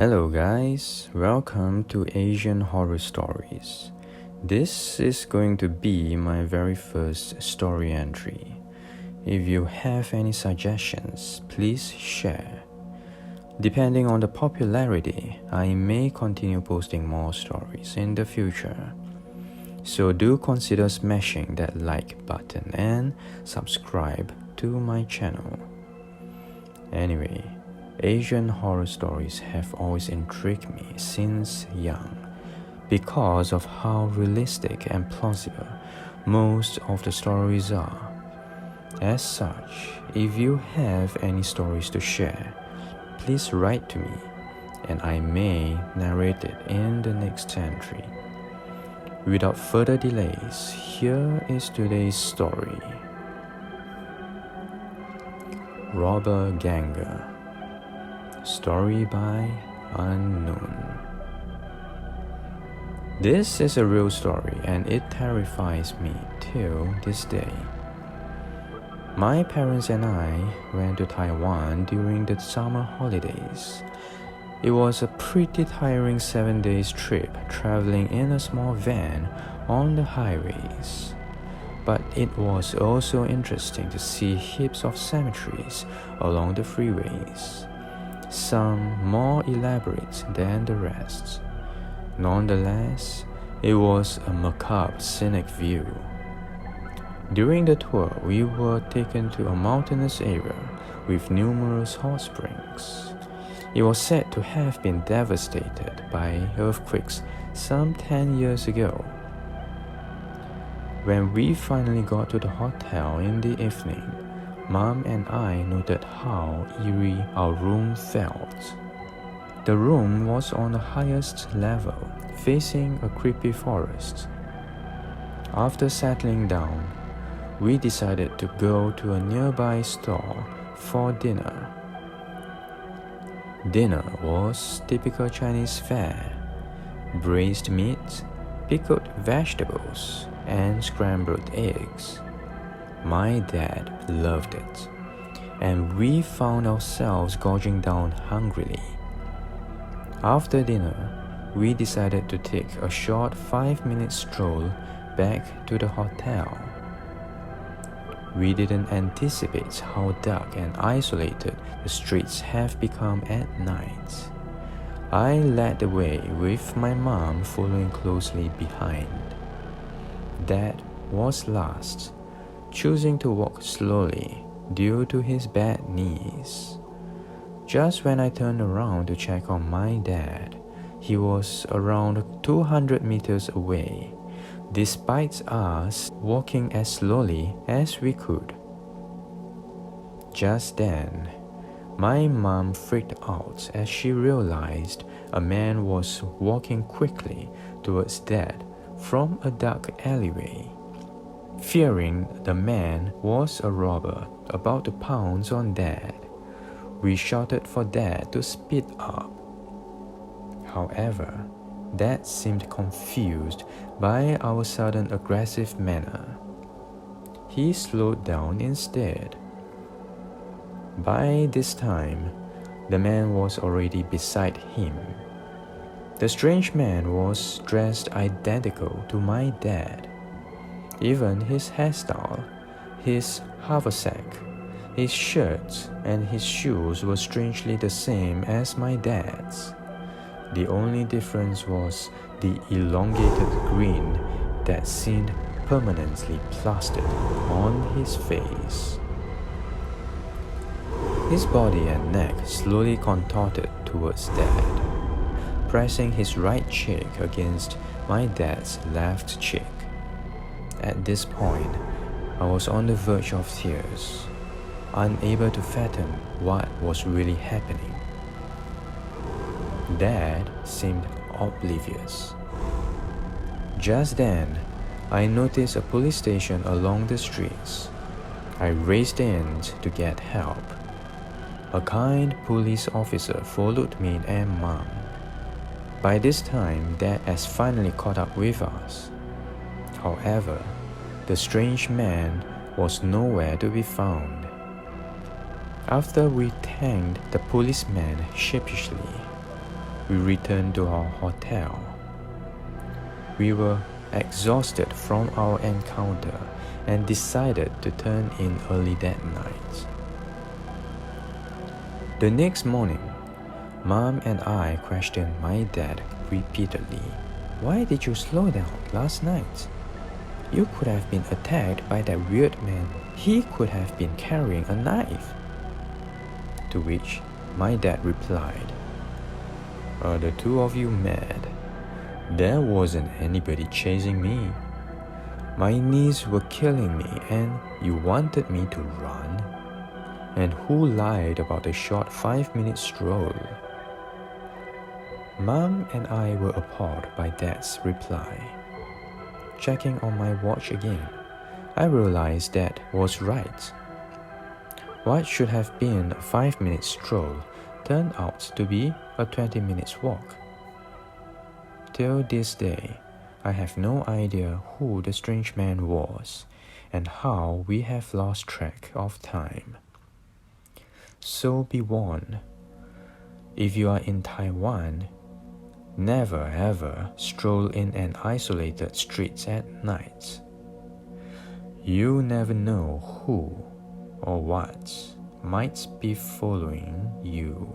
Hello guys, welcome to Asian Horror Stories. This is going to be my very first story entry. If you have any suggestions, please share. Depending on the popularity, I may continue posting more stories in the future. So do consider smashing that like button and subscribe to my channel. Anyway, Asian horror stories have always intrigued me since young because of how realistic and plausible most of the stories are. As such, if you have any stories to share, please write to me and I may narrate it in the next entry. Without further delays, here is today's story. Robber Ganger. Story by Unknown. This is a real story and it terrifies me till this day. My parents and I went to Taiwan during the summer holidays. It was a pretty tiring 7 days trip traveling in a small van on the highways. But it was also interesting to see heaps of cemeteries along the freeways, some more elaborate than the rest. Nonetheless, it was a macabre scenic view. During the tour, we were taken to a mountainous area with numerous hot springs. It was said to have been devastated by earthquakes some 10 years ago. When we finally got to the hotel in the evening, Mom and I noted how eerie our room felt. The room was on the highest level, facing a creepy forest. After settling down, we decided to go to a nearby store for dinner. Dinner was typical Chinese fare: braised meat, pickled vegetables, and scrambled eggs. My dad loved it, and we found ourselves gorging down hungrily. After dinner, we decided to take a short 5-minute stroll back to the hotel. We didn't anticipate how dark and isolated the streets have become at night. I led the way with my mom following closely behind. Dad was last, choosing to walk slowly due to his bad knees. Just when I turned around to check on my dad, he was around 200 meters away, despite us walking as slowly as we could. Just then, my mom freaked out as she realized a man was walking quickly towards Dad from a dark alleyway. Fearing the man was a robber about to pounce on Dad, we shouted for Dad to speed up. However, Dad seemed confused by our sudden aggressive manner. He slowed down instead. By this time, the man was already beside him. The strange man was dressed identical to my dad. Even his hairstyle, his haversack, his shirt, and his shoes were strangely the same as my dad's. The only difference was the elongated grin that seemed permanently plastered on his face. His body and neck slowly contorted towards Dad, pressing his right cheek against my dad's left cheek. At this point, I was on the verge of tears, unable to fathom what was really happening. Dad seemed oblivious. Just then, I noticed a police station along the streets. I raced in to get help. A kind police officer followed me and Mom. By this time, Dad has finally caught up with us. However, the strange man was nowhere to be found. After we thanked the policeman sheepishly, we returned to our hotel. We were exhausted from our encounter and decided to turn in early that night. The next morning, Mom and I questioned my dad repeatedly. Why did you slow down last night? You could have been attacked by that weird man. He could have been carrying a knife. To which my dad replied, "Are the two of you mad? There wasn't anybody chasing me. My knees were killing me and you wanted me to run? And who lied about a short 5-minute stroll?" Mom and I were appalled by Dad's reply. Checking on my watch again, I realized Dad was right. What should have been a 5-minute stroll turned out to be a 20-minute walk. Till this day, I have no idea who the strange man was and how we have lost track of time. So be warned, if you are in Taiwan, never ever stroll in an isolated street at night. You never know who or what might be following you.